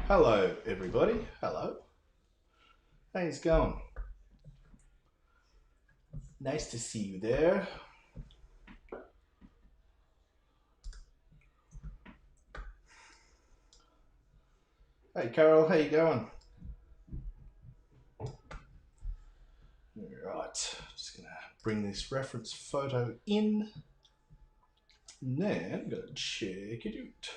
Hello everybody, hello. How's it going? Nice to see you there. Hey Carol, how you going? Right, just gonna bring this reference photo in. Now I'm gonna check it out.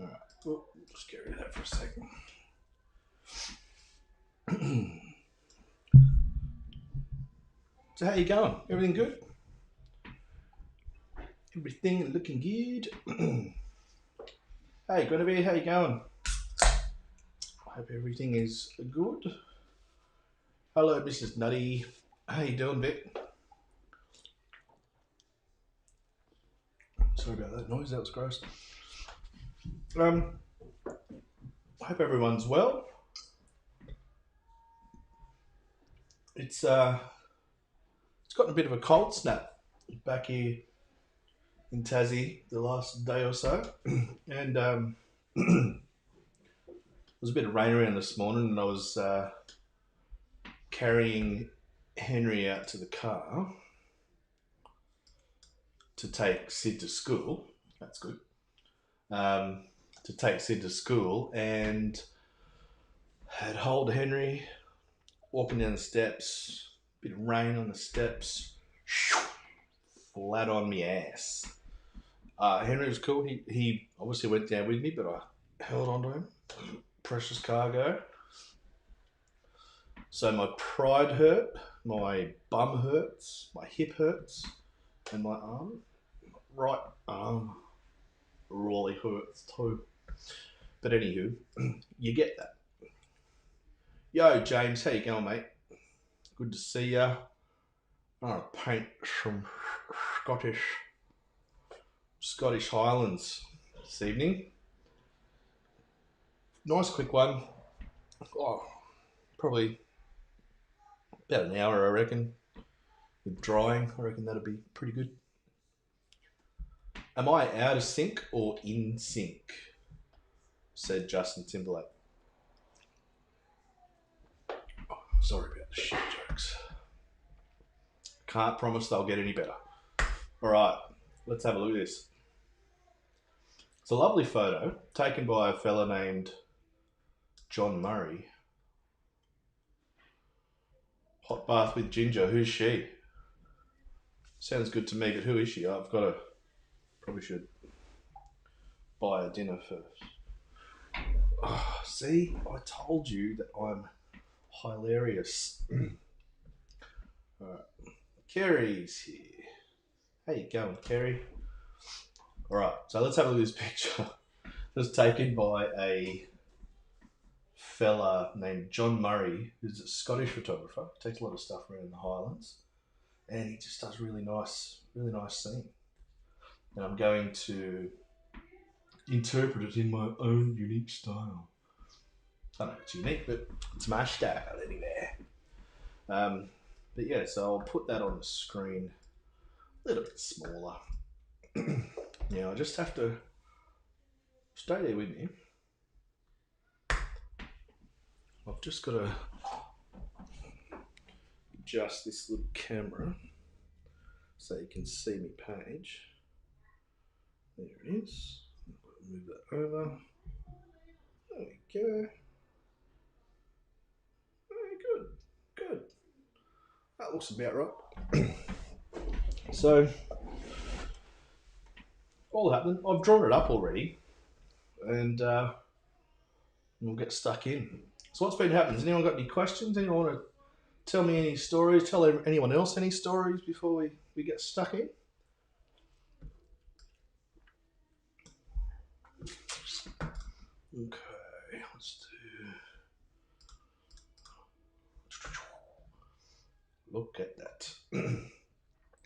Alright, well, just get rid of that for a second. So how you going? Everything good? Everything looking good? Hey Guinevere, how you going? I hope everything is good. Hello Mrs. Nutty. How you doing, Vic? Sorry about that noise, that was gross. I hope everyone's well. It's gotten a bit of a cold snap back here in Tassie the last day or so, and there was a bit of rain around this morning, and I was carrying Henry out to the car to take Sid to school. That's good. To take Sid to school, and had hold Henry walking down the steps. Bit of rain on the steps. Flat on me ass. Henry was cool. He obviously went down with me, but I held on to him. Precious cargo. So my pride hurt, my bum hurts, my hip hurts, and my arm, right arm, really hurts too. But anywho, you get that. Yo, James, how you going, mate? Good to see ya. I'm gonna paint some Scottish Highlands this evening. Nice quick one. Oh, probably about an hour, I reckon. With drying, I reckon that'll be pretty good. Am I out of sync or in sync? Said Justin Timberlake. Oh, sorry about the shit jokes. Can't promise they'll get any better. All right, let's have a look at this. It's a lovely photo taken by a fella named John Murray. Hot bath with Ginger. Who's she? Sounds good to me, but who is she? I've got to. Probably should buy her dinner first. Oh, see, I told you that I'm hilarious. All right, Kerry's here. How you going, Kerry? All right, so let's have a look at this picture. It was taken by a fella named John Murray, who's a Scottish photographer. Takes a lot of stuff around the Highlands, and he just does really nice scene. And I'm going to interpret it in my own unique style. I don't know if it's unique, but it's my style anyway. But yeah, so I'll put that on the screen a little bit smaller. Now I just have to stay there with me. I've just got to adjust this little camera so you can see my page. There it is. Move that over. There we go. Very good. That looks about right. So, all happened. I've drawn it up already, and we'll get stuck in. So what's been happening? Has anyone got any questions? Anyone want to tell me any stories? Tell anyone else any stories before we get stuck in? Okay, let's do. Look at that.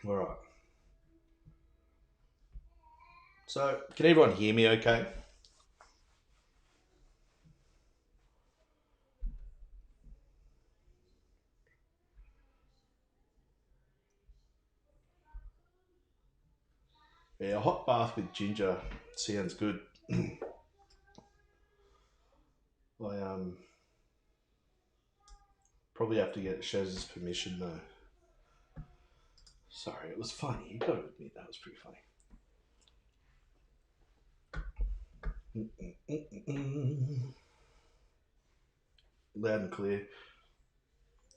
All right. So, can everyone hear me okay? Yeah, a hot bath with ginger sounds good. I probably have to get Shaz's permission though. Sorry, it was funny. You got to admit that was pretty funny. Loud and clear.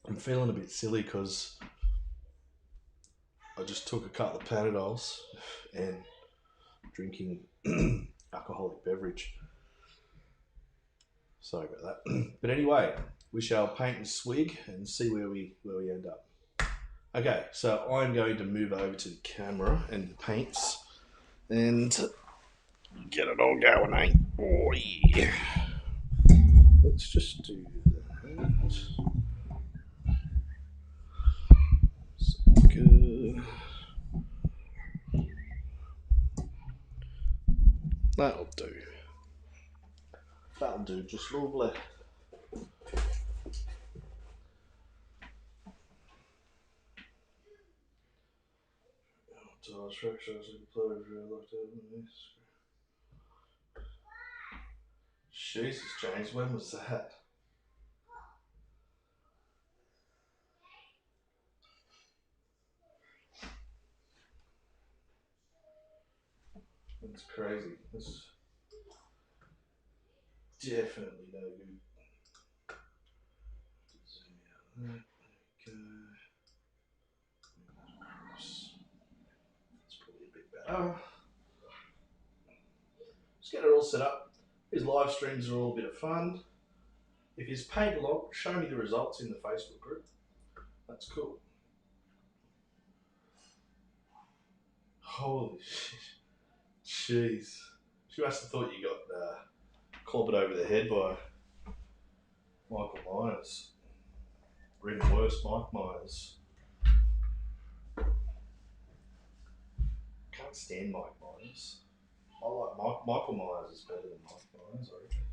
I'm feeling a bit silly because I just took a couple of Panadols and drinking alcoholic beverage. Sorry about that. But anyway, we shall paint and swig and see where we end up. Okay, so I'm going to move over to the camera and the paints and get it all going, eh? Oh yeah. Let's just do that. So good. That'll do. That'll do just lovely. Jesus, James, when was that? That's crazy. That's definitely no good. Zoom out that. Okay. That's probably a bit better. Let's get it all set up. His live streams are all a bit of fun. If he's paid along, show me the results in the Facebook group. That's cool. Holy shit. Jeez. She must have thought you got clobbered over the head by Michael Myers. Or even worse, Mike Myers. Can't stand Mike Myers. I like Michael Myers is better than Mike Myers, I reckon.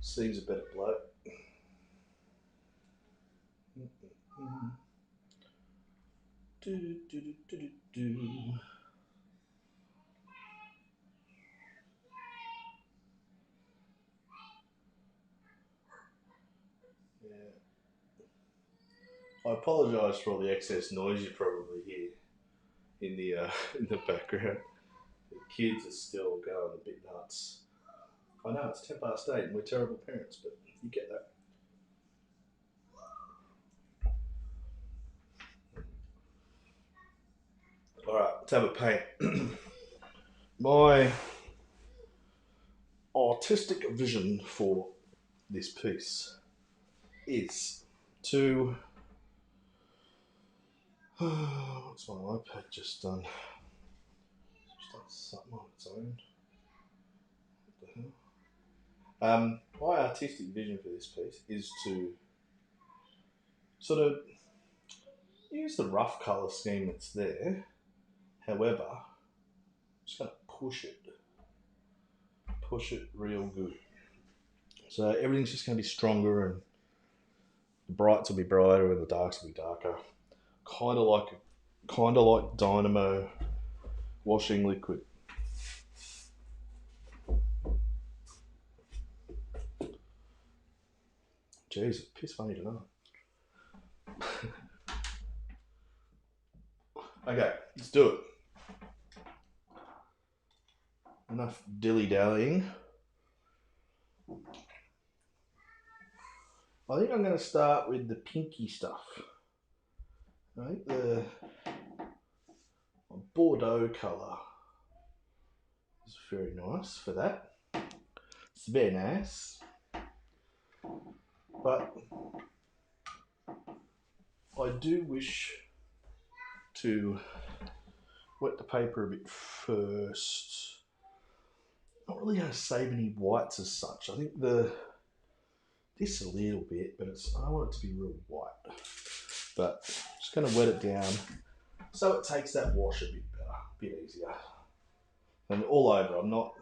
Seems a better bloke. Yeah. I apologise for all the excess noise you probably hear in the background. The kids are still going a bit nuts. I know it's 8:10 and we're terrible parents, but you get that. All right, let's have a paint. My artistic vision for this piece is to what's my iPad just done? Just done something on its own. What the hell? My artistic vision for this piece is to sort of use the rough colour scheme that's there. However, I'm just going to push it real good. So everything's just going to be stronger, and the brights will be brighter and the darks will be darker. Kind of like Dynamo washing liquid. Jeez, it's piss funny tonight. Okay, let's do it. Enough dilly-dallying. I think I'm going to start with the pinky stuff. I think the Bordeaux colour is very nice for that. It's very nice. But I do wish to wet the paper a bit first. Not really going to save any whites as such. I think this a little bit, but I don't want it to be real white. But just going to wet it down so it takes that wash a bit better, a bit easier. And all over, I'm not,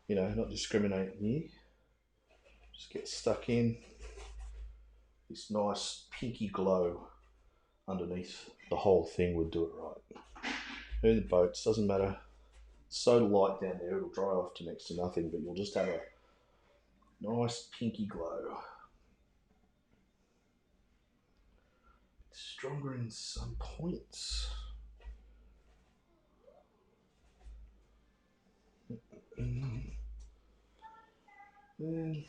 not discriminating here. Just get stuck in this nice pinky glow underneath the whole thing would do it right. In the boats, doesn't matter. It's so light down there, it'll dry off to next to nothing, but you'll just have a nice pinky glow. Stronger in some points. And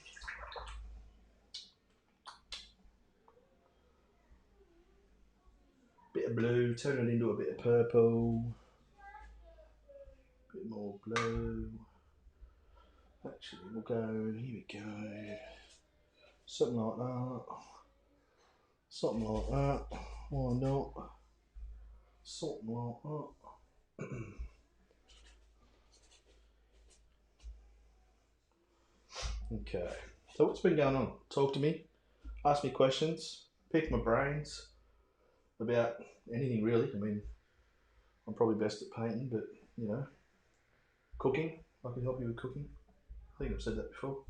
bit of blue, turn it into a bit of purple. Bit more blue. Actually, we'll go, here we go. Something like that. Something like that. Why not? Something like that. Okay, so what's been going on? Talk to me, ask me questions, pick my brains about anything really. I mean, I'm probably best at painting, but you know, cooking, I can help you with cooking. I think I've said that before.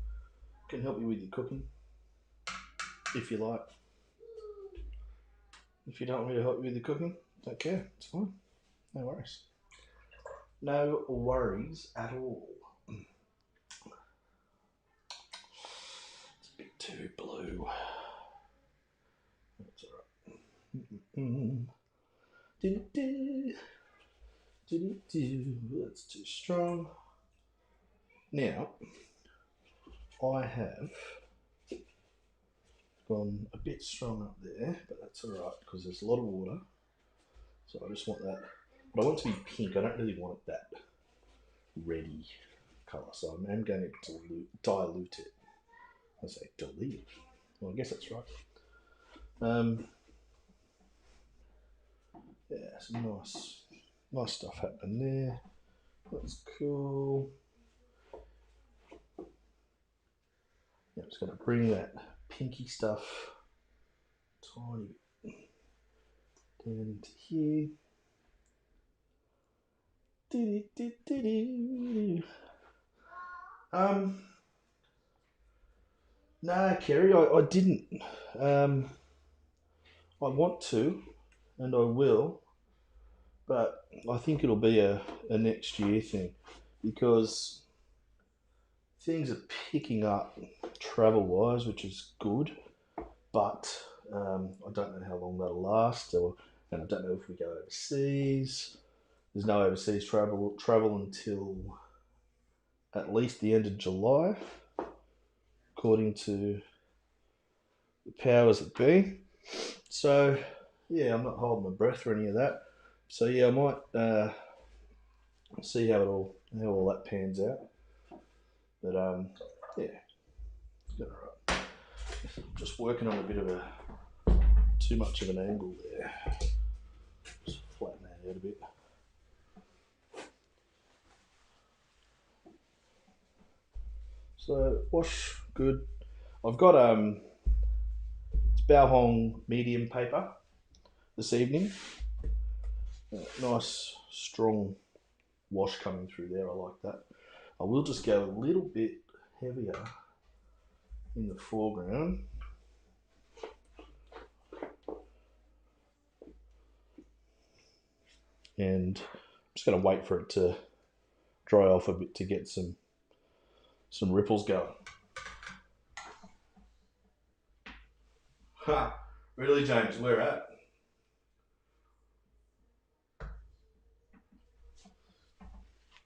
I can help you with your cooking, if you like. If you don't want me to help you with the cooking, don't care, it's fine. No worries. No worries at all. It's a bit too blue. That's alright. That's too strong. Now, I have gone a bit strong up there, but that's alright because there's a lot of water. So I just want that, but I want it to be pink. I don't really want it that reddy colour, so I am going to dilute it. I say dilute. Well, I guess that's right. Yeah, some nice stuff happening there. That's cool. Yeah, I'm just going to bring that pinky stuff tiny bit down into here. No, Kerry, I didn't. I want to, and I will, but I think it'll be a next year thing because things are picking up travel-wise, which is good, but I don't know how long that'll last, and I don't know if we go overseas. There's no overseas travel until at least the end of July, according to the powers that be. So yeah, I'm not holding my breath or any of that. So yeah, I might see how all that pans out. But yeah, it's going alright. Just working on a bit of too much of an angle there. Just flatten that out a bit. So wash good. I've got it's Bao Hong medium paper this evening. Nice strong wash coming through there. I like that. I will just go a little bit heavier in the foreground. And I'm just going to wait for it to dry off a bit to get some ripples going. Ha! Really, James? Where at?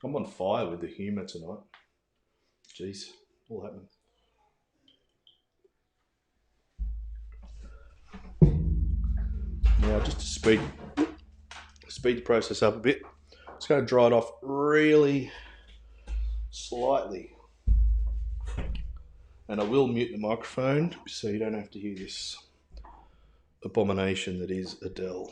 I'm on fire with the humour tonight. Jeez, all happening. Now, just to speed the process up a bit, it's going to dry it off really slightly. And I will mute the microphone so you don't have to hear this abomination that is Adele.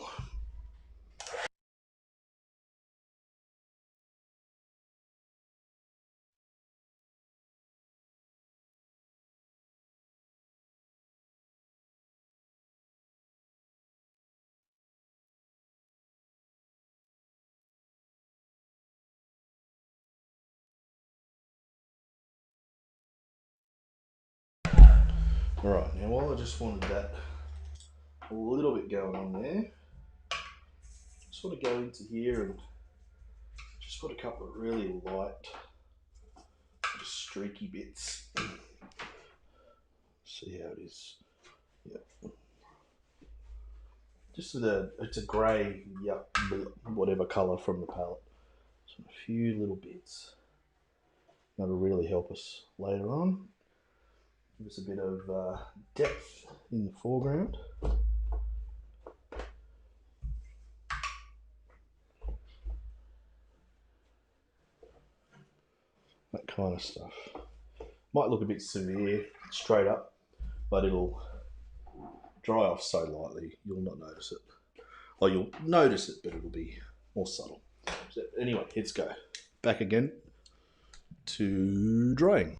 Alright, now while I just wanted that a little bit going on there, sort of go into here and just put a couple of really light, just streaky bits. See how it is. Yep. Just it's a grey, yep, whatever colour from the palette. So a few little bits. That'll really help us later on. Give us a bit of depth in the foreground. That kind of stuff. Might look a bit severe straight up, but it'll dry off so lightly you'll not notice it. Or you'll notice it, but it'll be more subtle. So anyway, let's go. Back again to drying.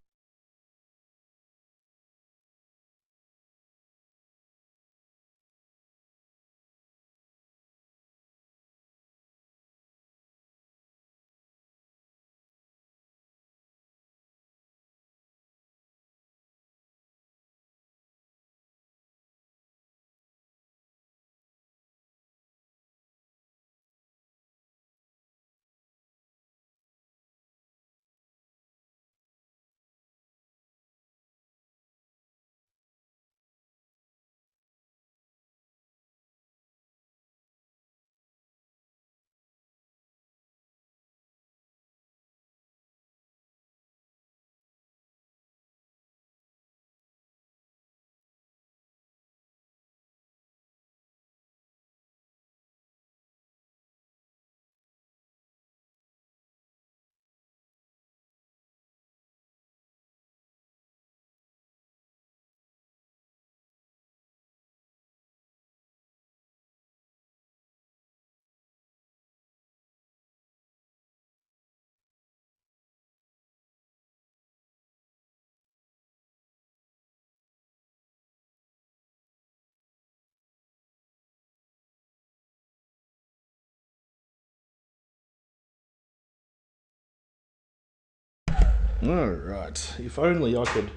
Alright, if only I could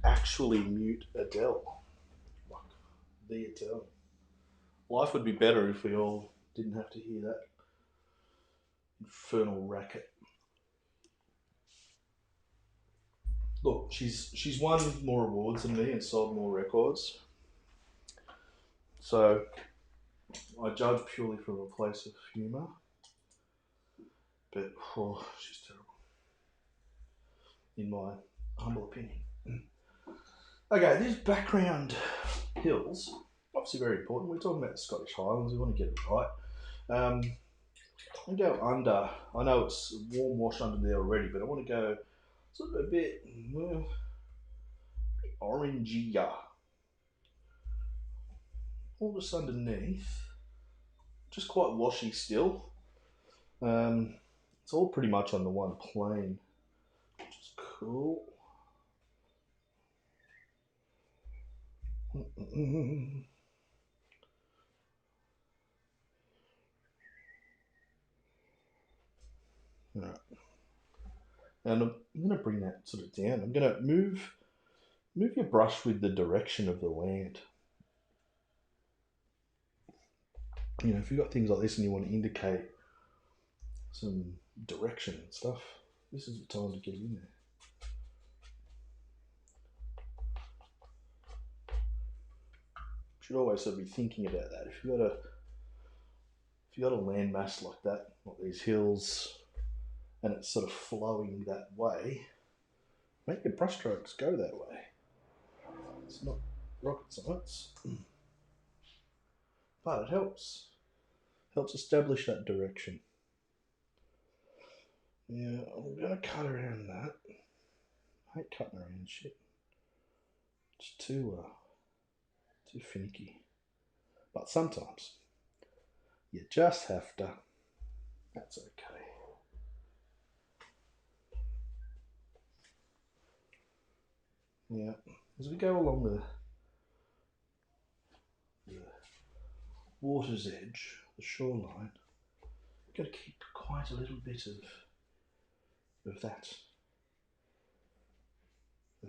actually mute Adele. Like the Adele. Life would be better if we all didn't have to hear that infernal racket. Look, she's won more awards than me and sold more records. So I judge purely from a place of humour. But she's terrible, in my humble opinion. Okay, these background hills, obviously very important. We're talking about the Scottish Highlands, we want to get it right. I go under, I know it's warm wash under there already, but I want to go sort of a bit orangier. All this underneath, just quite washy still. It's all pretty much on the one plane, which is cool. Right. And I'm going to bring that sort of down. I'm going to move your brush with the direction of the land. You know, if you've got things like this and you want to indicate some direction and stuff, this is the time to get in there. Should always sort of be thinking about that. If you've got a land mass like that, like these hills, and it's sort of flowing that way, make your brush strokes go that way. It's not rocket science, but it helps establish that direction. Yeah, I'm gonna cut around that. I hate cutting around shit. It's too finicky. But sometimes you just have to. That's okay. Yeah, as we go along the water's edge, the shoreline, you've got to keep quite a little bit of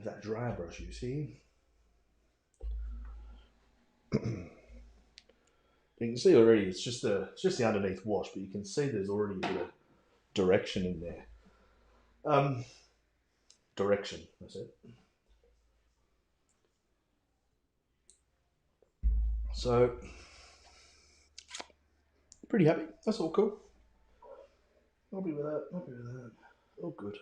that dry brush, you see. You can see already it's just the underneath wash, but you can see there's already a bit of direction in there. Direction, that's it. So, pretty happy. That's all cool. Happy with that. Happy with that. All good.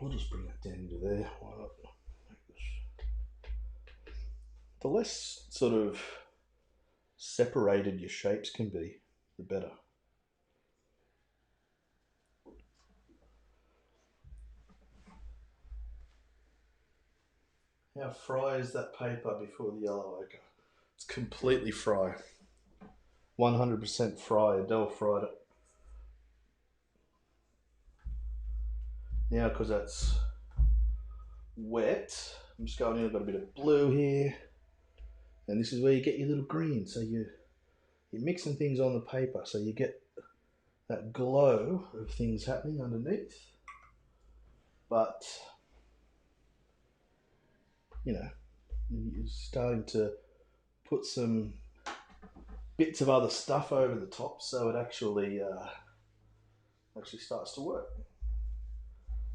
We'll just bring that down into there. Why not? The less sort of separated your shapes can be, the better. How fry is that paper before the yellow ochre? It's completely fry. 100% fry. Adele fried it. Now, because that's wet, I'm just going in. I've got a bit of blue here. And this is where you get your little green. So you're mixing things on the paper. So you get that glow of things happening underneath. But, you know, you're starting to put some bits of other stuff over the top so it actually starts to work.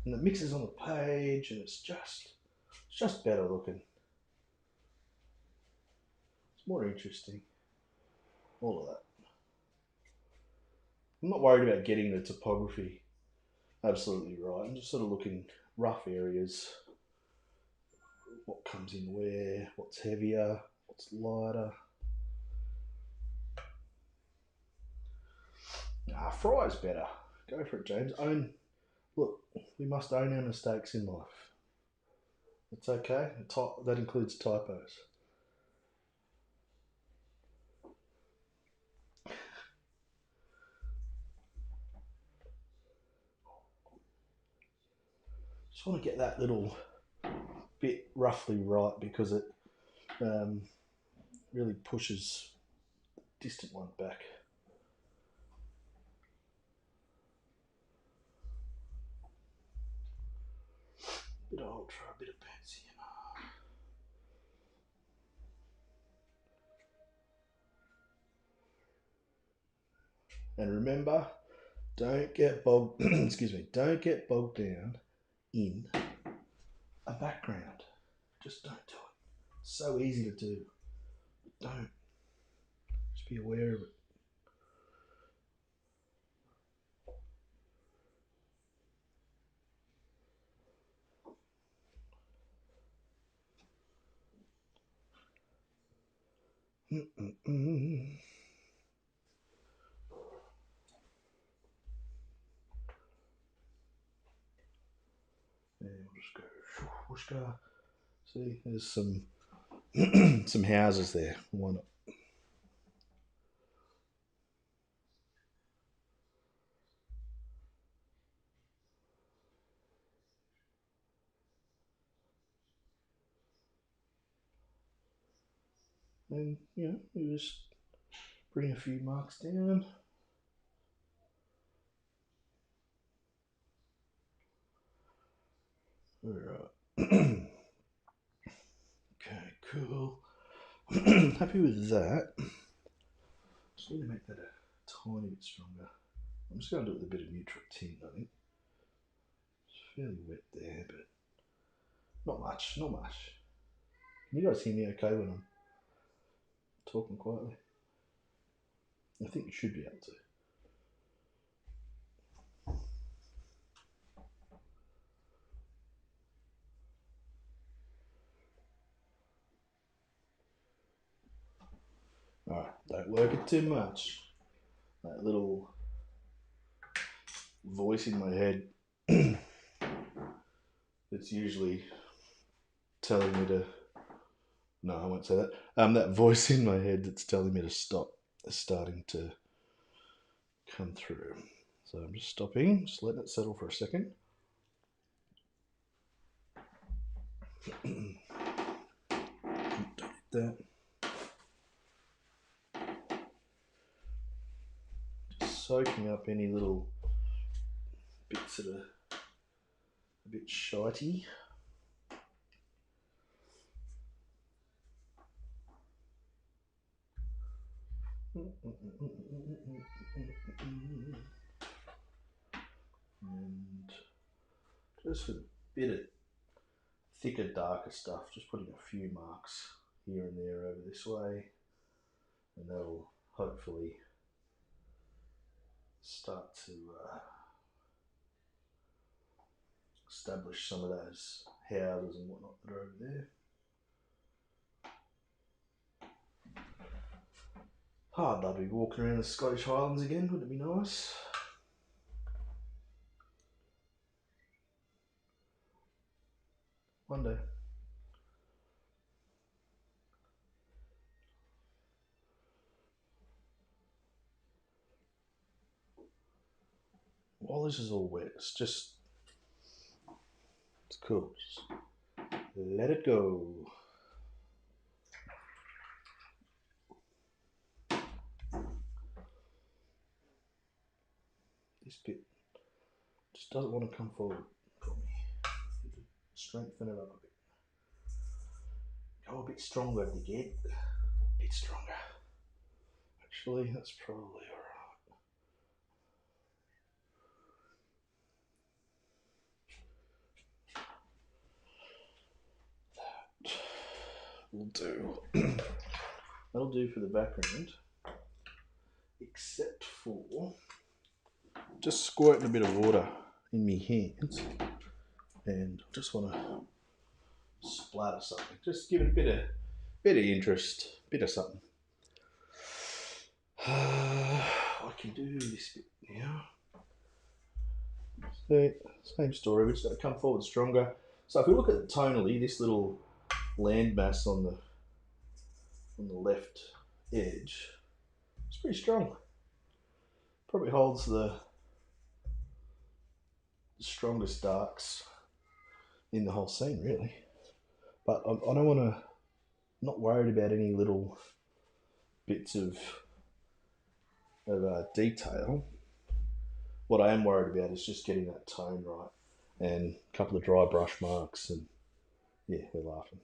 And the mixes on the page, and it's just better looking. It's more interesting. All of that. I'm not worried about getting the topography absolutely right. I'm just sort of looking rough areas. What comes in where, what's heavier, what's lighter. Fry's better. Go for it, James. Look, we must own our mistakes in life. It's okay. That includes typos. Just want to get that little bit roughly right because it really pushes the distant one back. A bit of ultra, a bit of fancy. And remember, don't get bogged. Excuse me. Don't get bogged down in a background. Just don't do it. It's so easy to do. Don't. Just be aware of it. And we'll just go whooshka. See, there's some some houses there. Why not? And you just bring a few marks down. All right. Okay, cool. Happy with that. Just need to make that a tiny bit stronger. I'm just going to do it with a bit of neutral tint, I think. It's fairly wet there, but not much, not much. Can you guys hear me okay when I'm talking quietly? I think you should be able to. Alright, don't work it too much. That little voice in my head that's usually telling me to... No, I won't say that. That voice in my head that's telling me to stop is starting to come through. So I'm just stopping, just letting it settle for a second. Don't hit that. Just soaking up any little bits that are a bit shitey. And just a bit of thicker, darker stuff, just putting a few marks here and there over this way, and that'll hopefully start to establish some of those houses and whatnot that are over there. I'd love to be walking around the Scottish Highlands again, wouldn't it be nice? One day. While this is all wet, it's cool. Just let it go. This bit just doesn't want to come forward for me. Strengthen it up a bit. Go a bit stronger to get. A bit stronger. Actually, that's probably alright. That will do. That'll do for the background. Except for just squirting a bit of water in my hands, and I just want to splatter something. Just give it a bit of interest, bit of something. I can do this bit now. So, same story. We're just going to come forward stronger. So if we look at it tonally, this little landmass on the left edge, it's pretty strong. Probably holds the strongest darks in the whole scene, really. But I don't want to, not worried about any little bits of detail. What I am worried about is just getting that tone right, and a couple of dry brush marks, and yeah, we're laughing.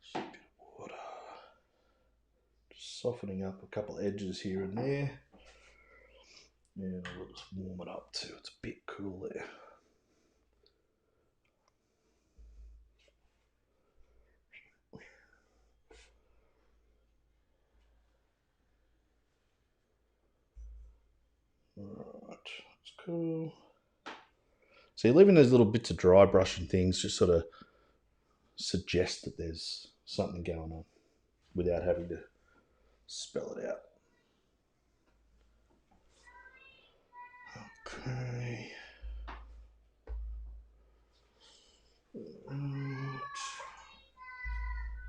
Just a bit of water. Just softening up a couple of edges here and there. And I'll just warm it up too. It's a bit cool there. Alright, that's cool. So you're leaving those little bits of dry brush and things just sort of suggest that there's something going on without having to spell it out. Okay.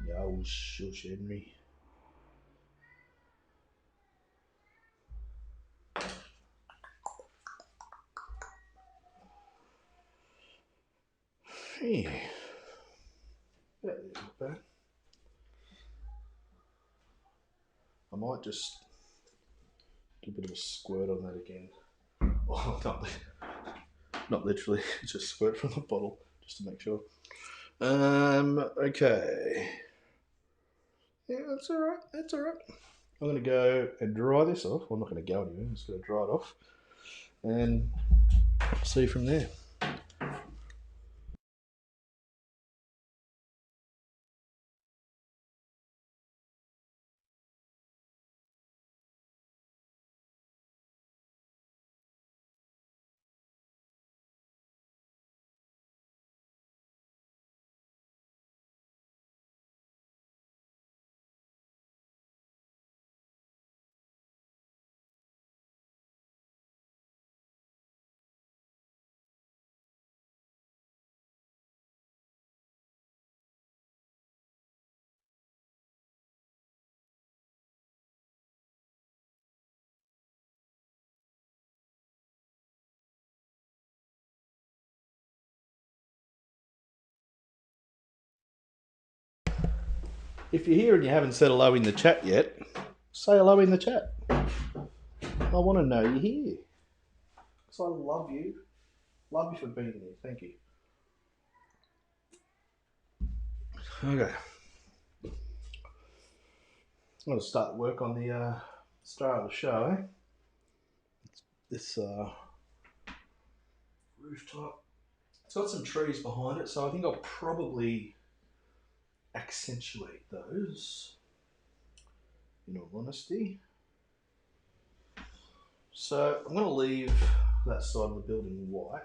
Yeah, shush, Henry. Yeah. That isn't bad. I might just do a bit of a squirt on that again. Oh, not literally, just squirt from the bottle, just to make sure. Okay. Yeah, that's alright, that's alright. I'm going to go and dry this off. Well, I'm not going to go anywhere, I'm just going to dry it off and see from there. If you're here and you haven't said hello in the chat yet, say hello in the chat. I want to know you're here. Because I love you. Love you for being here. Thank you. Okay. I'm going to start work on the start of the show, eh? This rooftop. It's got some trees behind it, so I think I'll probably accentuate those, in all honesty. So I'm going to leave that side of the building white.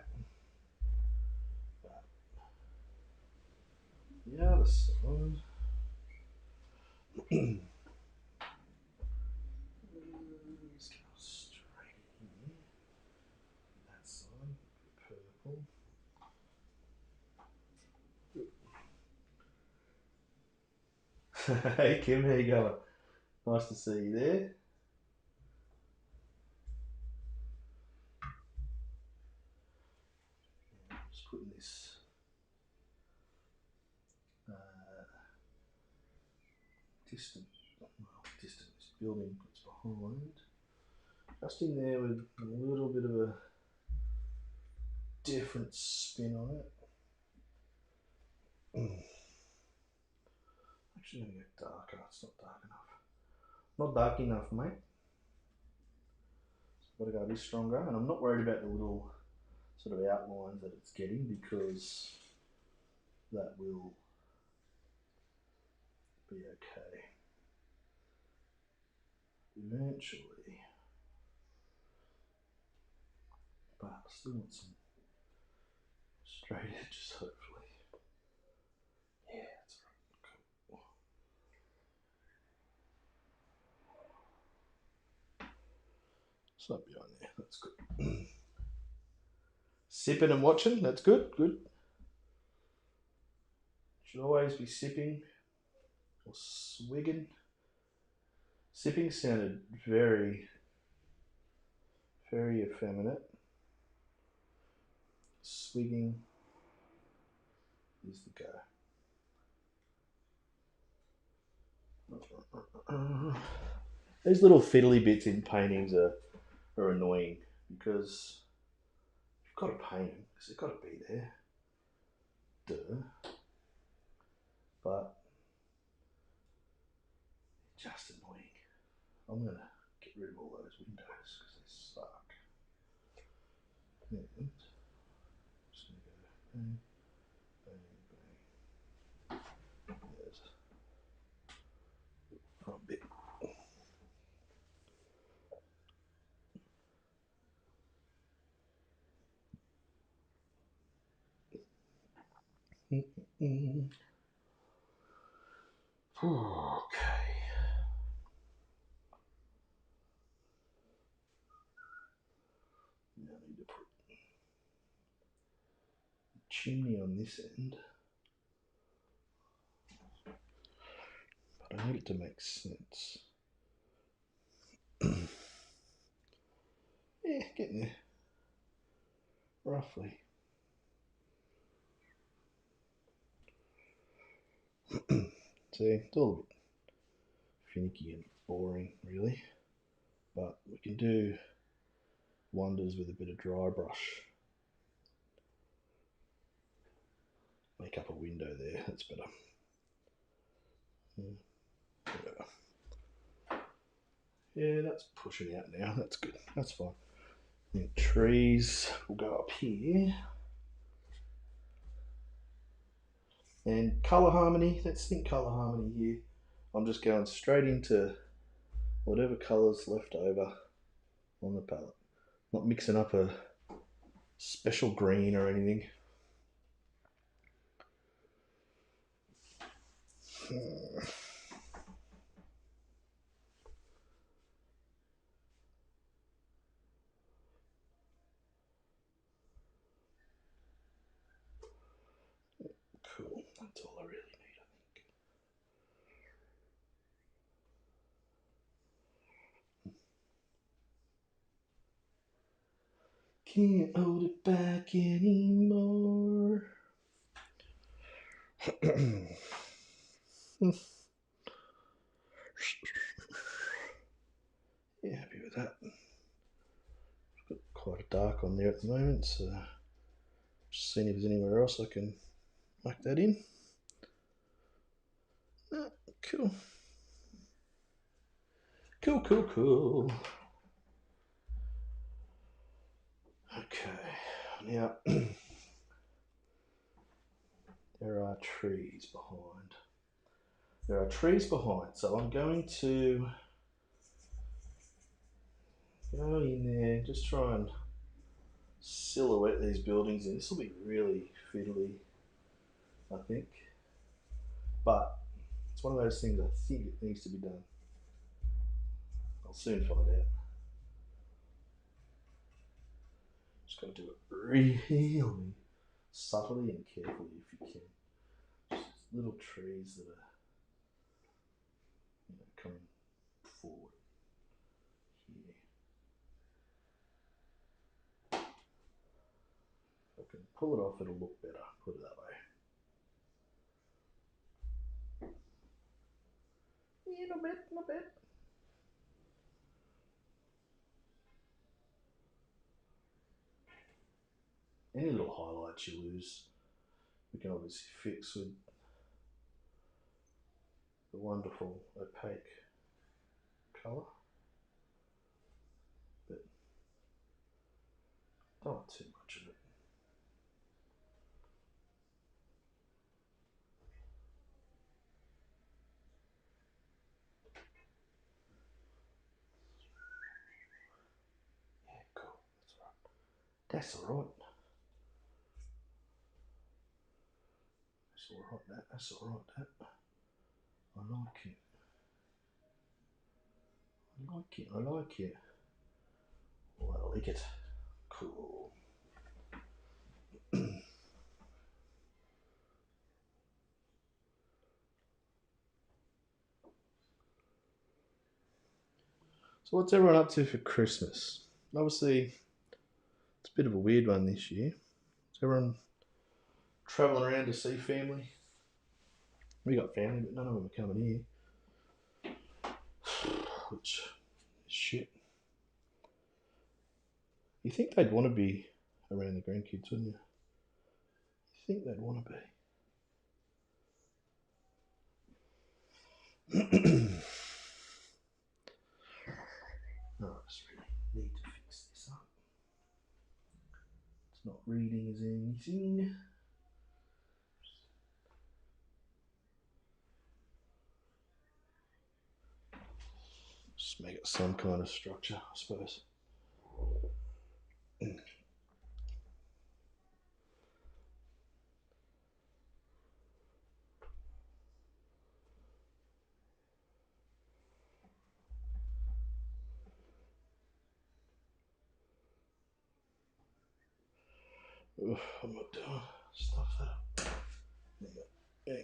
The other side. Let's go straight in. That side, purple. Hey Kim, how you going? Nice to see you there. Just putting this distant building that's behind. Just in there with a little bit of a different spin on it. Actually going to get darker. It's not dark enough. Not dark enough, mate. So I've got to go a bit stronger, and I'm not worried about the little sort of outlines that it's getting, because that will be okay eventually. But I still want some straight edges, hopefully. Yeah, that's right. Cool. It's not behind there. That's good. Sipping and watching. That's good. Good. Should always be sipping or swigging. Sipping sounded very, very effeminate. Swigging is the go. These little fiddly bits in paintings are annoying, because you've got to paint them because they've got to be there. Duh. But just annoying. I'm going to get rid of all those windows because they suck. And I'm just going to go bang, bang, bang. There's a front bit. Okay. Now I need to put the chimney on this end. But I need it to make sense. Yeah, getting there. Roughly. See, it's all a bit finicky and boring, really. But we can do wonders with a bit of dry brush. Make up a window there, that's better. Yeah, that's pushing out now, that's good, that's fine. And trees will go up here. And colour harmony, let's think colour harmony here. I'm just going straight into whatever colour's left over on the palette. Not mixing up a special green or anything. Cool, that's all I really need, I think. Can't hold it back anymore. Yeah, happy with that. Got quite a dark on there at the moment, so just seeing if there's anywhere else I can whack that in. Ah, cool. Cool. Okay, now there are trees behind. So I'm going to go in there, just try and silhouette these buildings in. This will be really fiddly, I think, but it's one of those things I think it needs to be done. I'll soon find out. Just got to do it really subtly and carefully if you can. Just little trees that are, coming forward here. If I can pull it off, it'll look better. Put it that way. Yeah, not bad. Any little highlights you lose, we can obviously fix with the wonderful opaque colour, but don't want too much of it. Yeah, cool. That's all right. That's all right. That. I like it. Oh, I like it. Cool. So what's everyone up to for Christmas? Obviously, it's a bit of a weird one this year. Is everyone travelling around to see family? We got family, but none of them are coming here. Which is shit. You think they'd want to be around the grandkids, wouldn't you? You think they'd want to be. No, I just really need to fix this up. It's not reading as anything. Just make it some kind of structure, I suppose. Oof, I'm not doing stuff that up. Hang on.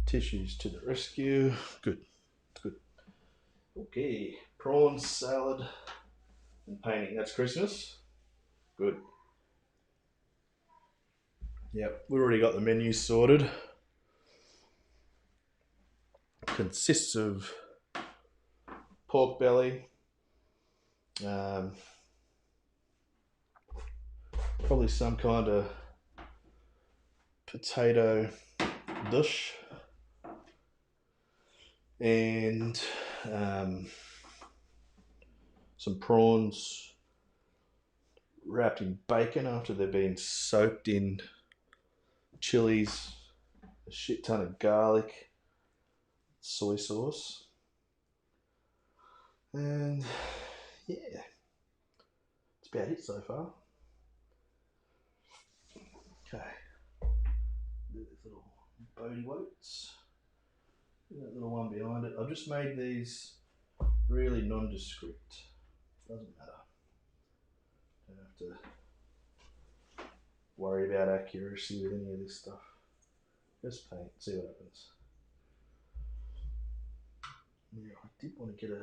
Tissues to the rescue. Good. Okay, prawns, salad, and painting. That's Christmas. Good. Yep, we've already got the menu sorted. Consists of pork belly, probably some kind of potato dish, and some prawns wrapped in bacon after they've been soaked in chilies, a shit ton of garlic, soy sauce, and yeah, that's about it so far. Okay, these little Bodie Woats, that little one behind it. I've just made these really nondescript. Doesn't matter. Don't have to worry about accuracy with any of this stuff. Just paint, see what happens. Yeah, I did want to get a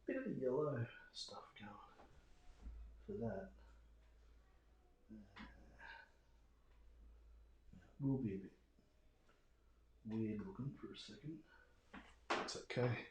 bit of the yellow stuff going for that. Will be a bit weird looking for a second. That's okay.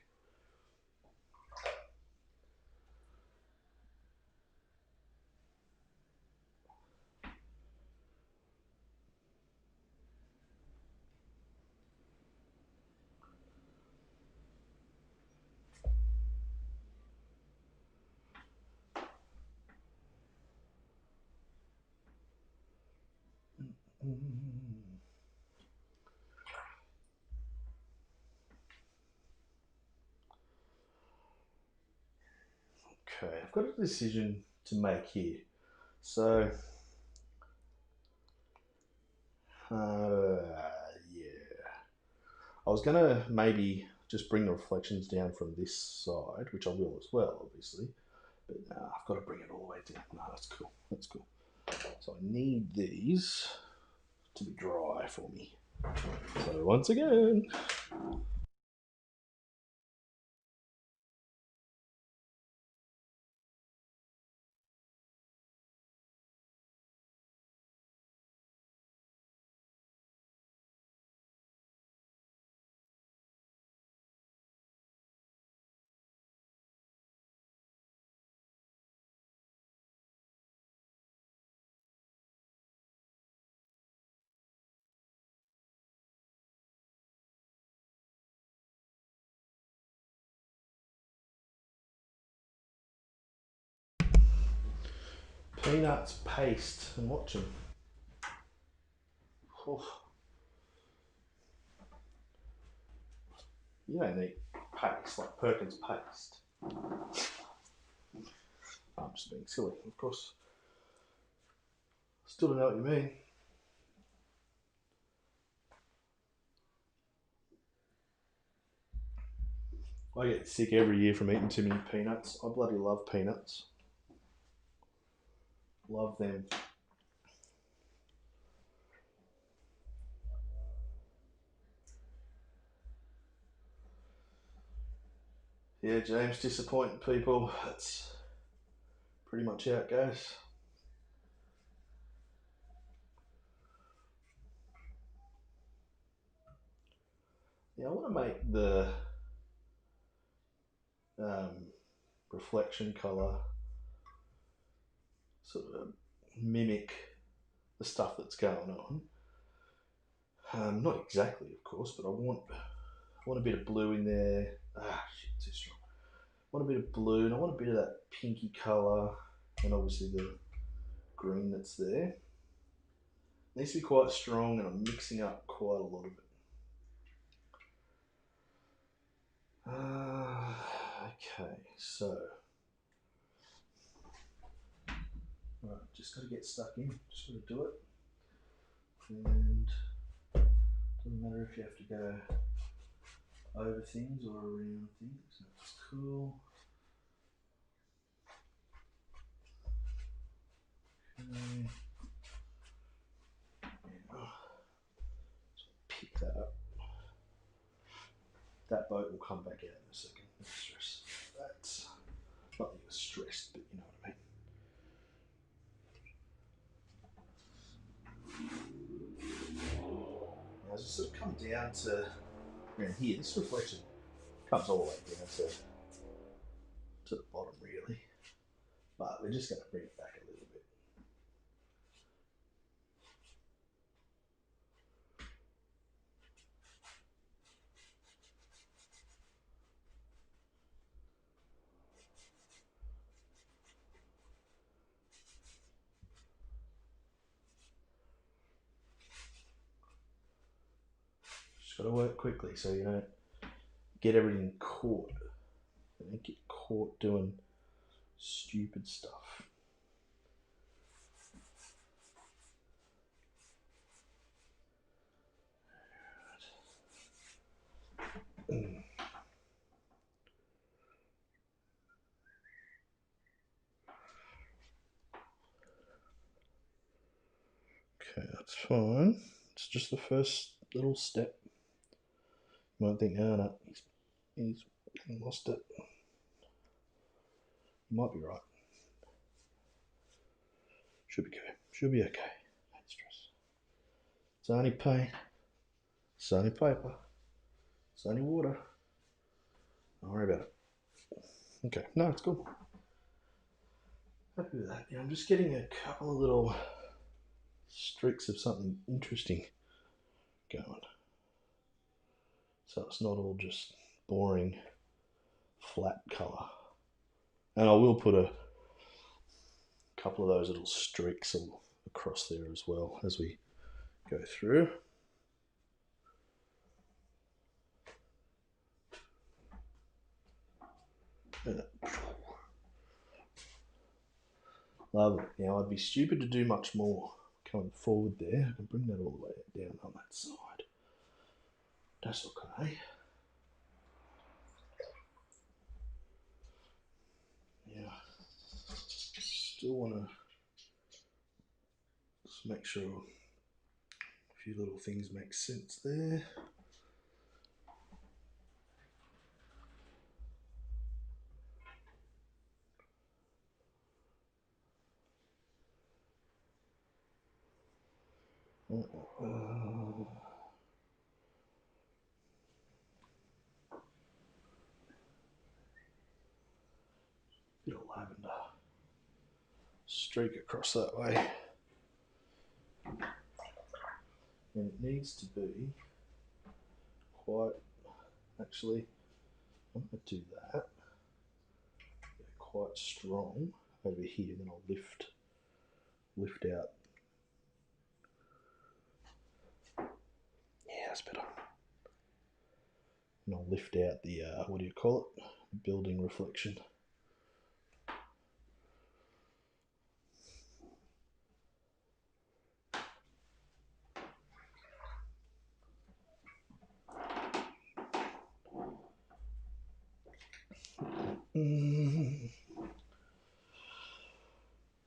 Okay, I've got a decision to make here. So, yeah. I was going to maybe just bring the reflections down from this side, which I will as well, obviously. But I've got to bring it all the way down. No, that's cool. That's cool. So I need these to be dry for me. So once again, peanuts, paste, and watch them. Oh. You don't need paste, like Perkins paste. I'm just being silly, of course. Still don't know what you mean. I get sick every year from eating too many peanuts. I bloody love peanuts. Love them. Yeah, James, disappointing people. That's pretty much how it goes. Yeah, I want to make the reflection colour sort of mimic the stuff that's going on. Not exactly, of course, but I want a bit of blue in there. Ah, shit, too strong. I want a bit of blue, and I want a bit of that pinky colour, and obviously the green that's there. It needs to be quite strong, and I'm mixing up quite a lot of it. Okay, so right, just got to get stuck in. Just got to do it, and doesn't matter if you have to go over things or around things. That's cool. Okay. Now, pick that up. That boat will come back out in a second. No stress. That's not that you're stressed, but you know what I mean. Now, as I sort of come down to around here, this reflection comes all the way down to the bottom, really. But we're just going to bring it back a little bit. Just got to work quickly so you don't get everything caught. You don't get caught doing stupid stuff. Okay, that's fine. It's just the first little step. You might think, oh no, he's lost it. You might be right. Should be okay. Should be okay. Don't stress. It's only paint. It's only paper. It's only water. Don't worry about it. Okay, no, it's cool. Happy with that. Yeah, I'm just getting a couple of little streaks of something interesting going. So it's not all just boring flat colour. And I will put a couple of those little streaks across there as well as we go through. Lovely. Now I'd be stupid to do much more coming forward there. I can bring that all the way down on that side. That's okay. Yeah. Still want to just make sure a few little things make sense there. Bit of lavender streak across that way, and it needs to be quite, actually I'm going to do that quite strong over here, then I'll lift out. Yeah, that's better. And I'll lift out the what do you call it, building reflection.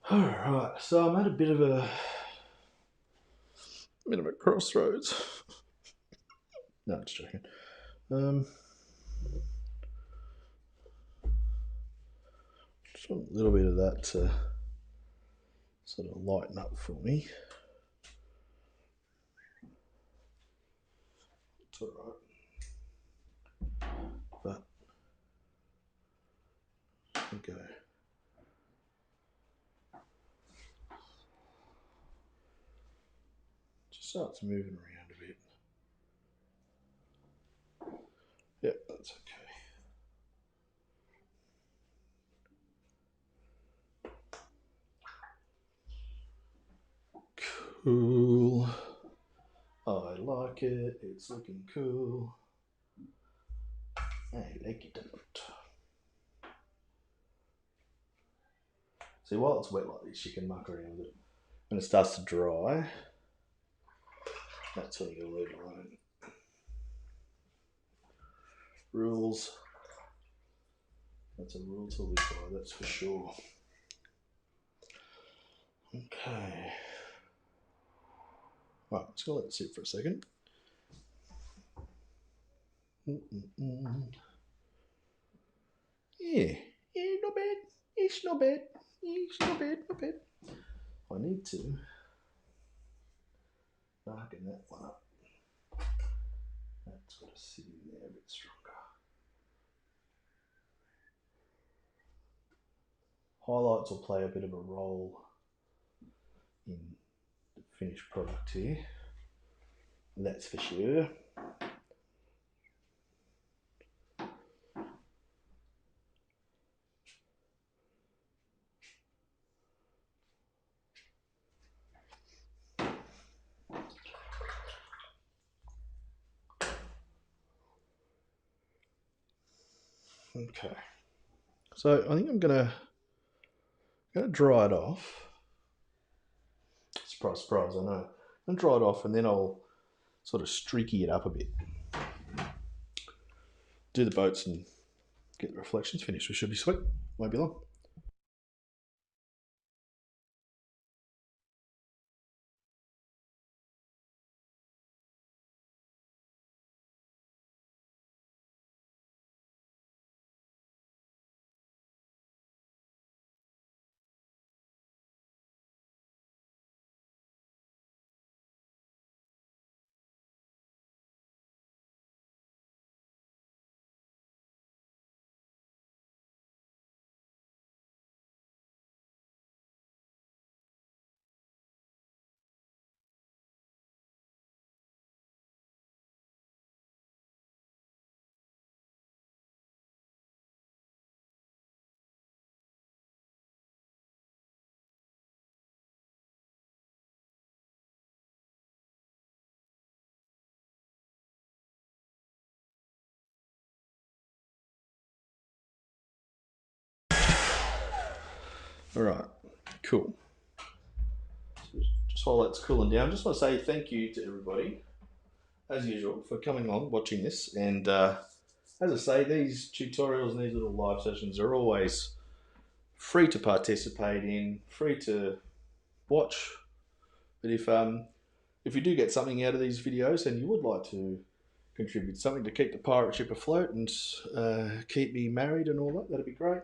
All right, so I'm at a bit of a crossroads. No, just joking. Just want a little bit of that to sort of lighten up for me. It's all right, but go. Just starts moving around a bit. Yep, that's okay. Cool. I like it. It's looking cool. I like it a lot. See, while it's wet like this, you can muck around with it. When it starts to dry, that's when you'll leave it alone. Rules. That's a rule to live by, that's for sure. Okay. Right, I'm just going to let it sit for a second. Yeah, not bad. It's not bad. It's not bad, not bad. I need to darken that one up. That's got to sit in there a bit stronger. Highlights will play a bit of a role in the finished product here. That's for sure. Okay, so I think I'm gonna dry it off. Surprise, surprise, I know. I'm gonna dry it off and then I'll sort of streaky it up a bit. Do the boats and get the reflections finished. We should be sweet. Won't be long. All right, cool. So just while that's cooling down, just want to say thank you to everybody, as usual, for coming on, watching this. And as I say, these tutorials and these little live sessions are always free to participate in, free to watch. But if you do get something out of these videos and you would like to contribute something to keep the pirate ship afloat and keep me married and all that, that'd be great.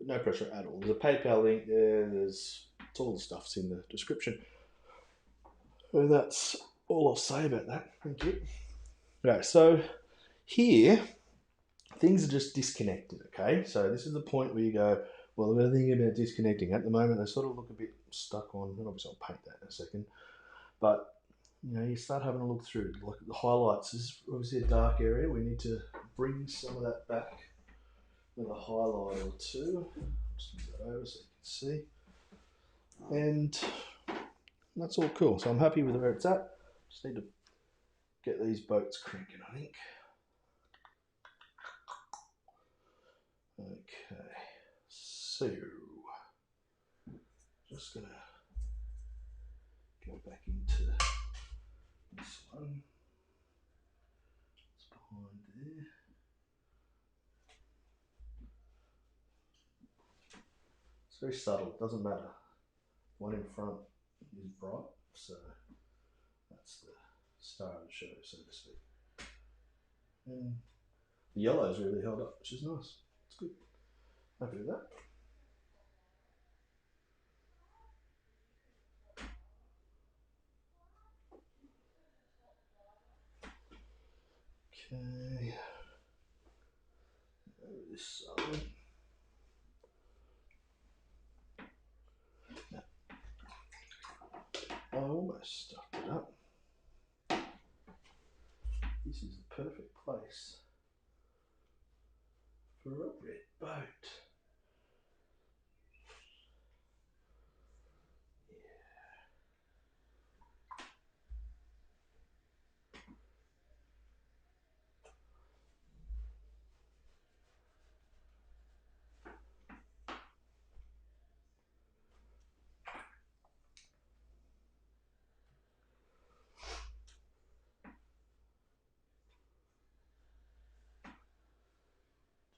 No pressure at all. There's a PayPal link there. It's all the stuff's in the description. So that's all I'll say about that. Thank you. Okay, so here things are just disconnected. Okay, so this is the point where you go, well, I'm going to think about disconnecting. At the moment, they sort of look a bit stuck on, and obviously I'll paint that in a second. But you know, you start having a look through, like the highlights. This is obviously a dark area. We need to bring some of that back with a highlight or two. Just move that over so you can see. And that's all cool. So I'm happy with where it's at. Just need to get these boats cranking, I think. Okay, so just gonna go back into this one. It's behind there. It's very subtle, doesn't matter. One in front is bright, so that's the star of the show, so to speak. And the yellow's really held up, which is nice. It's good. Happy with that. Okay. Over this side. Now, I almost stuffed it up. This is the perfect place for a red boat.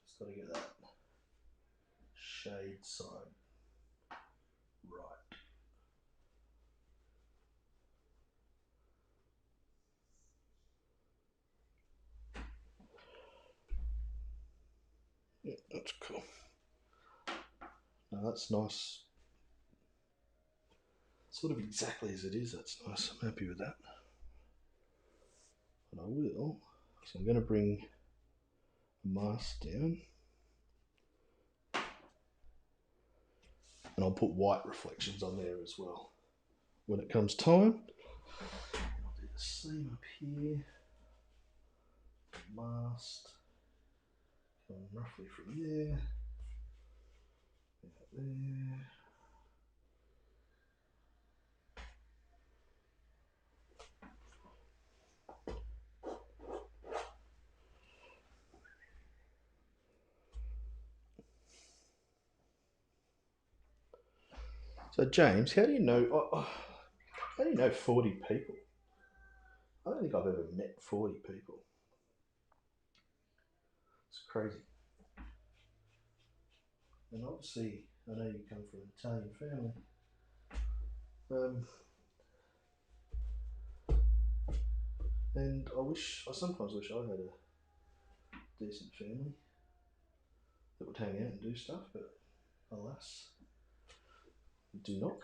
Just got to get that shade side right. Yeah, that's cool. Now that's nice. Sort of exactly as it is. That's nice. I'm happy with that. And I will. So I'm going to bring the mask down. And I'll put white reflections on there as well when it comes time. I'll do the same up here. Mast. Going roughly from there. There. So James, how do you know? How do you know 40 people? I don't think I've ever met 40 people. It's crazy. And obviously, I know you come from an Italian family. And I sometimes wish I had a decent family that would hang out and do stuff, but alas, I do not.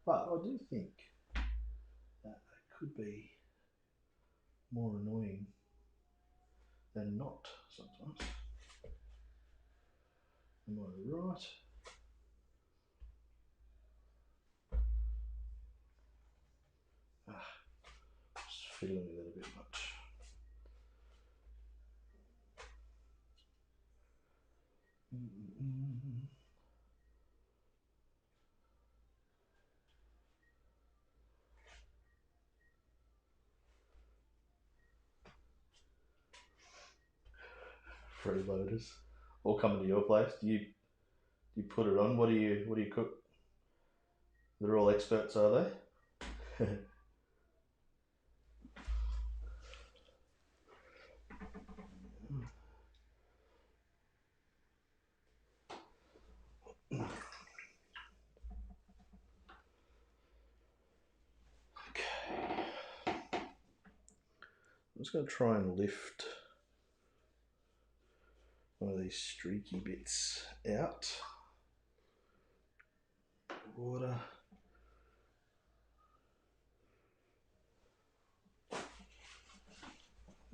But I do think that it could be more annoying than not sometimes. Am I right? Just fiddling with it a bit much. Freeloaders all coming to your place. Do you put it on? What do you cook? They're all experts, are they? I'm just going to try and lift one of these streaky bits out. Water.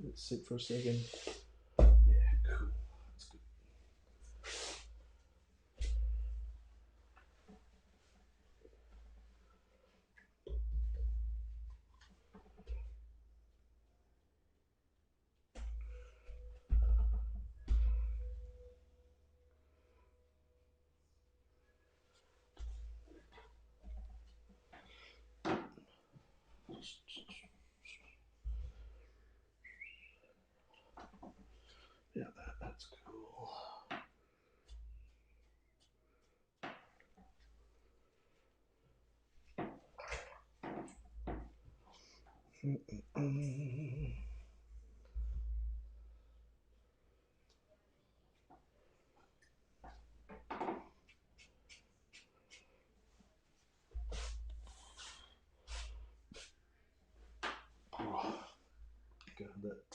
Let's sit for a second. Yeah, cool. That's good. Yeah, that's cool. Got that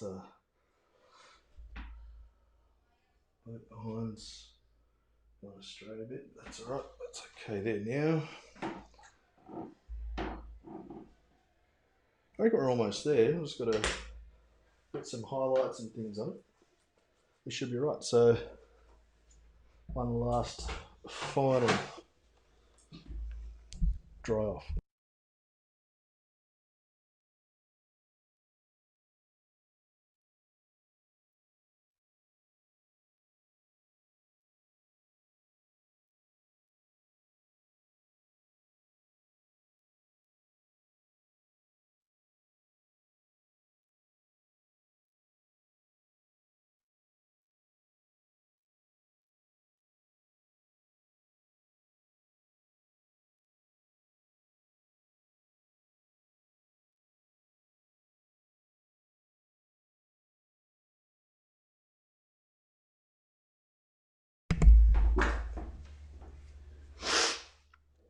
boat behind's gone astray a bit. That's alright. That's okay there now. I reckon we're almost there. I've just got to put some highlights and things on it. We should be right. So one last final dry off.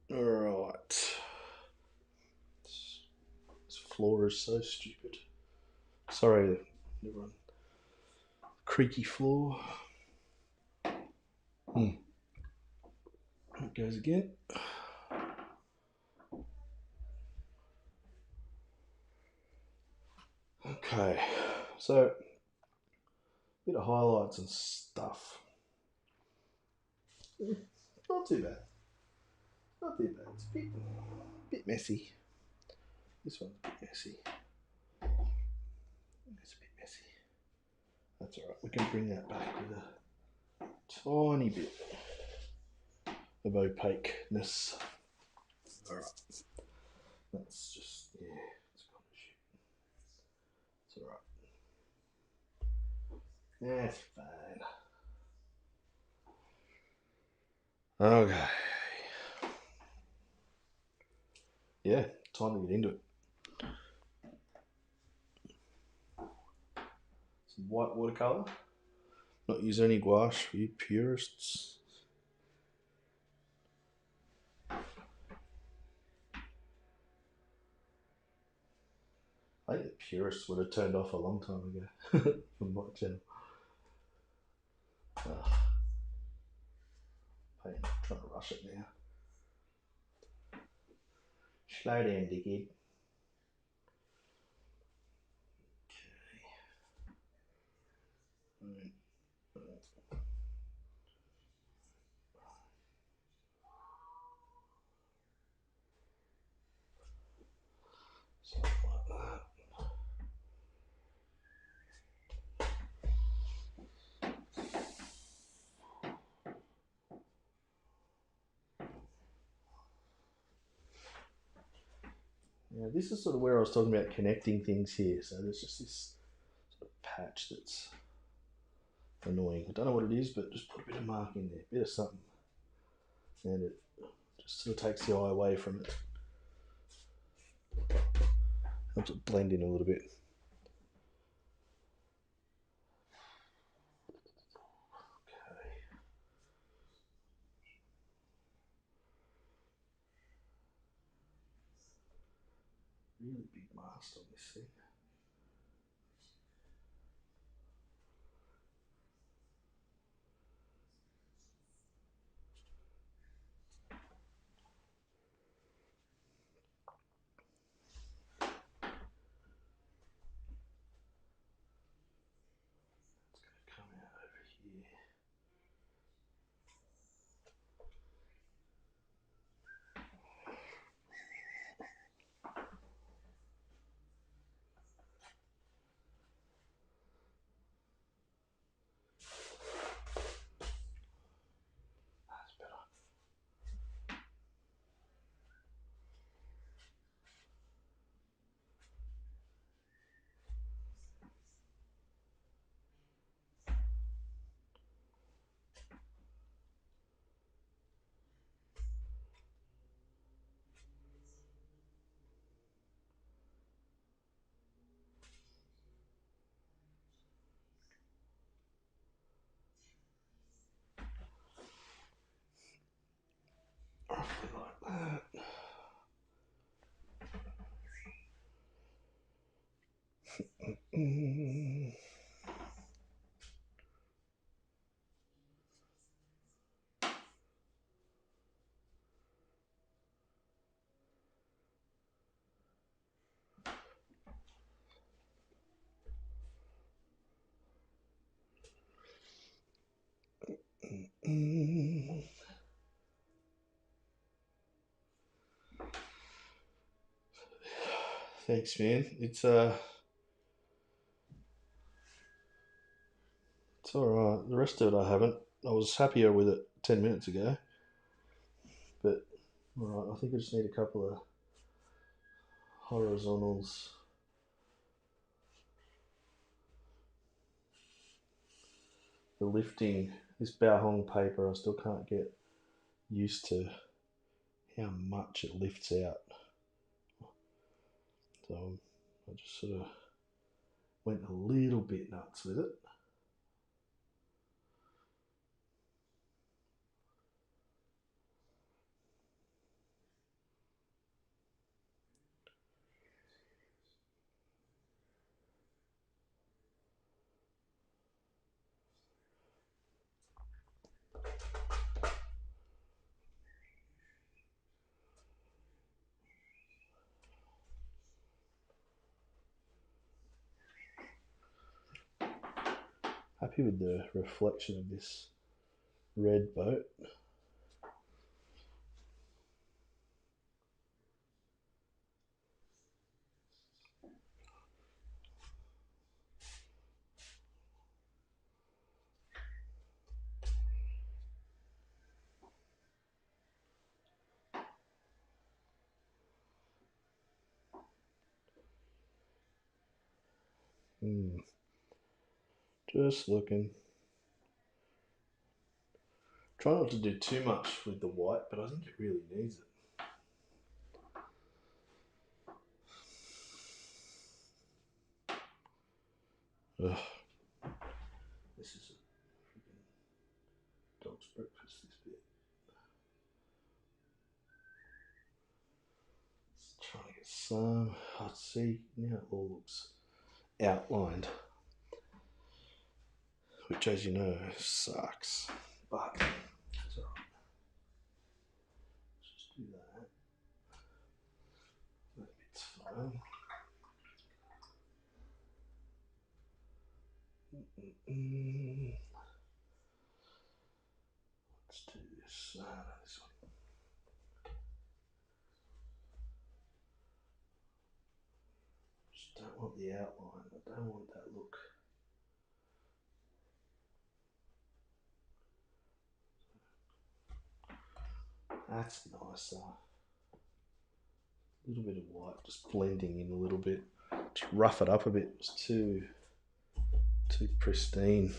Alright. This floor is so stupid. Sorry, everyone. Creaky floor. It goes again. Okay, so a bit of highlights and stuff. Not too bad. Not too bad. It's a bit messy. This one's a bit messy. It's a bit messy. That's alright. We can bring that back with a tiny bit of opaqueness. Alright. That's just, yeah, it's kind of shit. It's alright. That's fine. Okay. Yeah, time to get into it. Some white watercolour. Not using any gouache for you purists. I think the purists would have turned off a long time ago from my channel. I'm trying to rush it now. Slow down, dickhead. Okay. Something like that. Yeah, this is sort of where I was talking about connecting things here. So there's just this sort of patch that's annoying. I don't know what it is, but just put a bit of mark in there, a bit of something. and it just sort of takes the eye away from it. Helps it blend in a little bit. Okay. Really big mask on this thing. Roughly like that. Thanks, man. It's all right. The rest of it I haven't. I was happier with it 10 minutes ago, but all right. I think I just need a couple of horizontals. The lifting, this Bao Hong paper, I still can't get used to how much it lifts out. So I just sort of went a little bit nuts with it. Happy with the reflection of this red boat. Just looking. Try not to do too much with the white, but I think it really needs it. Ugh. This is a freaking dog's breakfast, this bit. Just trying to get some. Let's see, now it all looks outlined, which, as you know, sucks. But it's alright. Let's just do that. That bit's fine. Let's do this. This one. Just don't want the outline. I don't want that look. That's nicer. A little bit of white, just blending in a little bit. Just rough it up a bit. It's too pristine.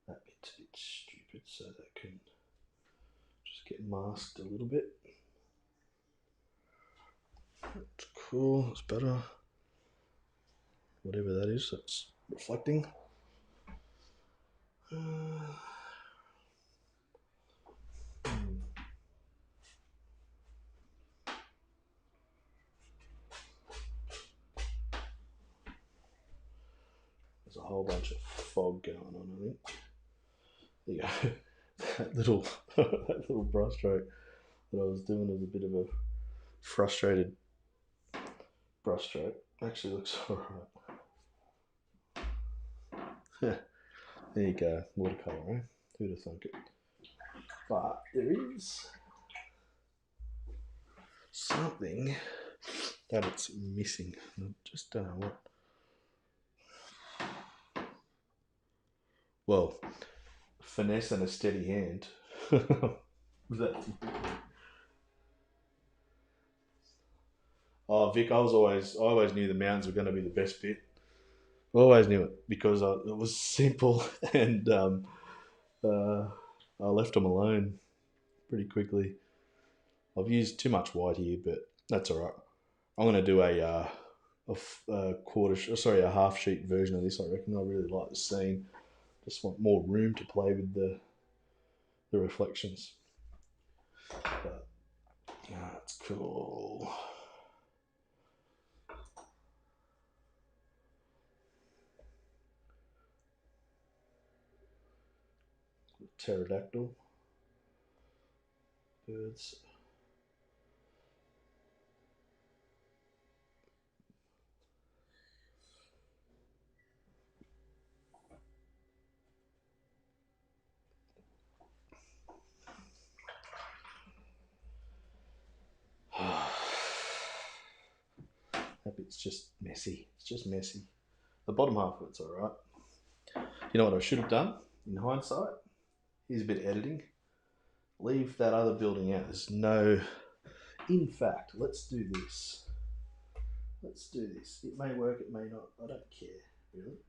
That bit's a bit stupid, so that can just get masked a little bit. That's cool, that's better. Whatever that is, that's reflecting. There's a whole bunch of fog going on, I think. There you go. that little brush stroke that I was doing is a bit of a frustrated brush stroke. Actually looks alright. There you go, watercolour, eh? Who'd have thunk it? But there is something that it's missing. I just don't know what. Well, finesse and a steady hand. Oh, Vic, I always knew the mountains were going to be the best bit. I always knew it because it was simple, and I left them alone pretty quickly. I've used too much white here, but that's all right. I'm going to do a half sheet version of this. I reckon I really like the scene. Just want more room to play with the reflections. But that's cool. Pterodactyl birds. That bit's just messy. It's just messy. The bottom half of it's all right. You know what I should have done in hindsight? Here's a bit of editing. Leave that other building out. There's no... In fact, let's do this. Let's do this. It may work, it may not. I don't care, really.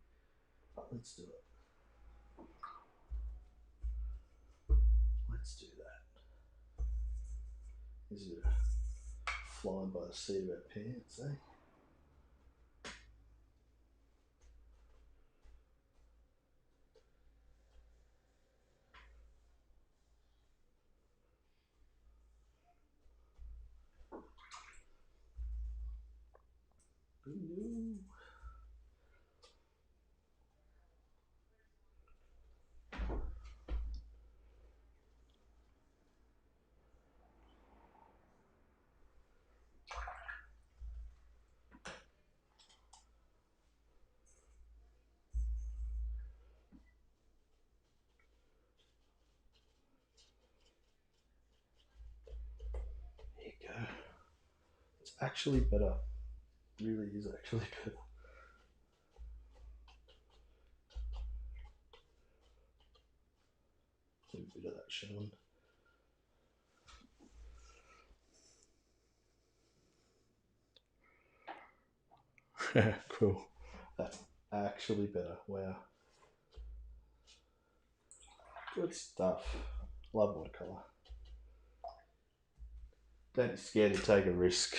But let's do it. Let's do that. This is a bit of flying by the seat of our pants, eh? Ooh. There you go. It's actually better. It really is actually better. A bit of that showing. Cool. That's actually better. Wow. Good stuff. Love watercolour. Don't be scared to take a risk.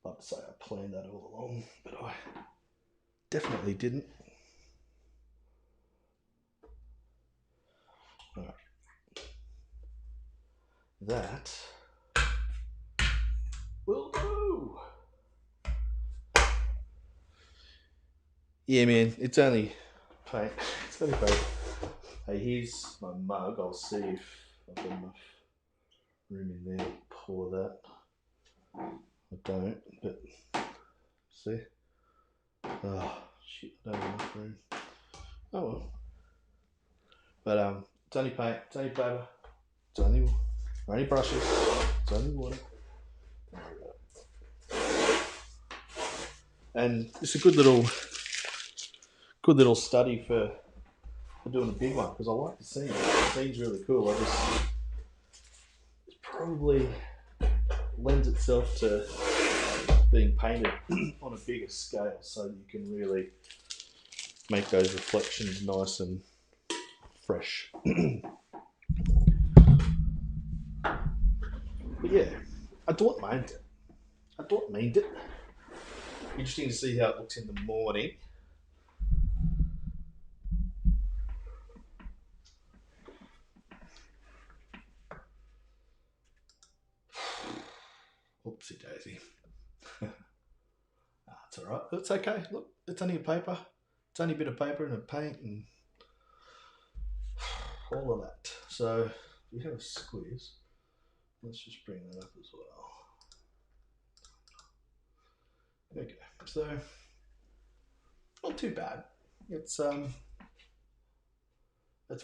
I'd say I planned that all along, but I definitely didn't. All right. That will do. Yeah, man, it's only paint. It's only paint. Hey, here's my mug. I'll see if I've got enough room in there to pour that. I don't, but see? Oh, shit, I don't have enough room. Oh well. But it's only paint, it's only paper, it's only brushes, it's only water. And it's a good little study for doing a big one, because I like the scene. The scene's really cool. There's probably lends itself to being painted on a bigger scale, so that you can really make those reflections nice and fresh. But yeah, I don't mind it. I don't mind it. Interesting to see how it looks in the morning. Oopsie daisy. It's alright. It's okay. Look, it's only a paper. It's only a bit of paper and a paint and all of that. So we have a squeeze. Let's just bring that up as well. Okay, so not too bad. It's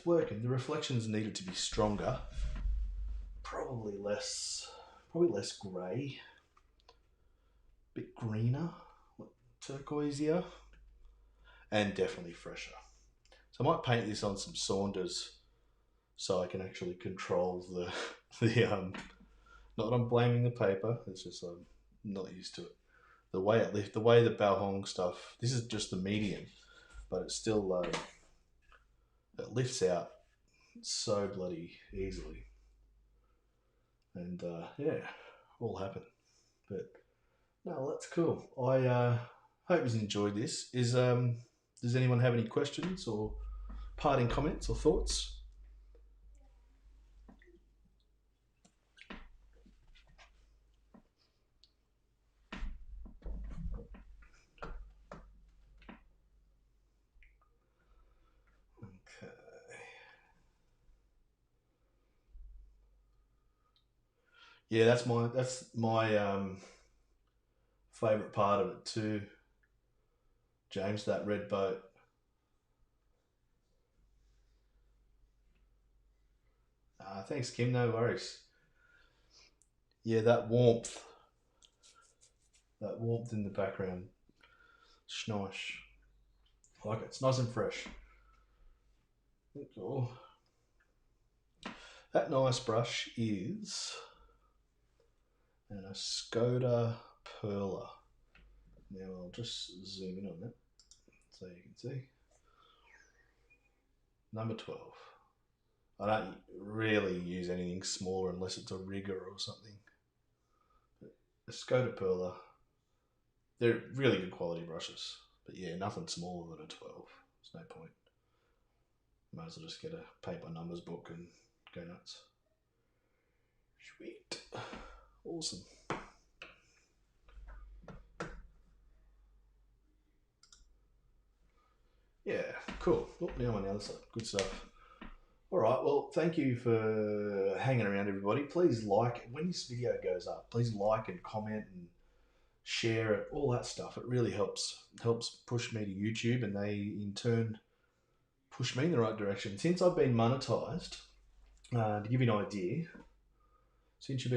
working. The reflections needed to be stronger. Probably less grey. Bit greener, turquoisier, and definitely fresher. So I might paint this on some Saunders so I can actually control the not that I'm blaming the paper, it's just I'm not used to it. The way it lifts, the way the Balhong stuff, this is just the medium, but it's still, it lifts out so bloody easily. And yeah, all happened. But no, that's cool. I hope you've enjoyed this. Does anyone have any questions or parting comments or thoughts? Okay. Yeah, that's my favourite part of it too, James, that red boat. Thanks, Kim, no worries. Yeah, that warmth in the background, schnosh. I like it, it's nice and fresh. Oh. That nice brush is an Skoda Perla. Now I'll just zoom in on that so you can see. Number 12. I don't really use anything smaller unless it's a rigger or something. But a Skoda Perla, they're really good quality brushes. But yeah, nothing smaller than a 12. There's no point. Might as well just get a paint by numbers book and go nuts. Sweet. Awesome. Yeah, cool. Oh, now on the other side. Good stuff. All right, well, thank you for hanging around, everybody. Please like, when this video goes up, please like and comment and share it, all that stuff. It really helps push me to YouTube, and they in turn push me in the right direction. Since I've been monetized, to give you an idea, since I've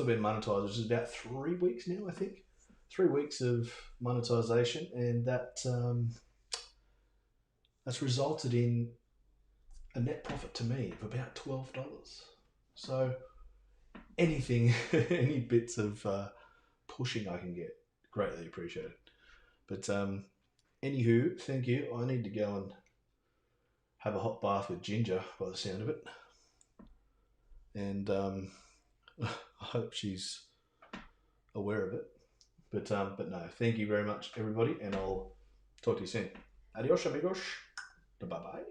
been monetized, which is about 3 weeks now, I think, 3 weeks of monetization, and that's resulted in a net profit to me of about $12. So anything, any bits of pushing I can get, greatly appreciated. But anywho, thank you. I need to go and have a hot bath with Ginger by the sound of it. And I hope she's aware of it. But no, thank you very much, everybody, and I'll talk to you soon. Adios, amigos. Bye-bye.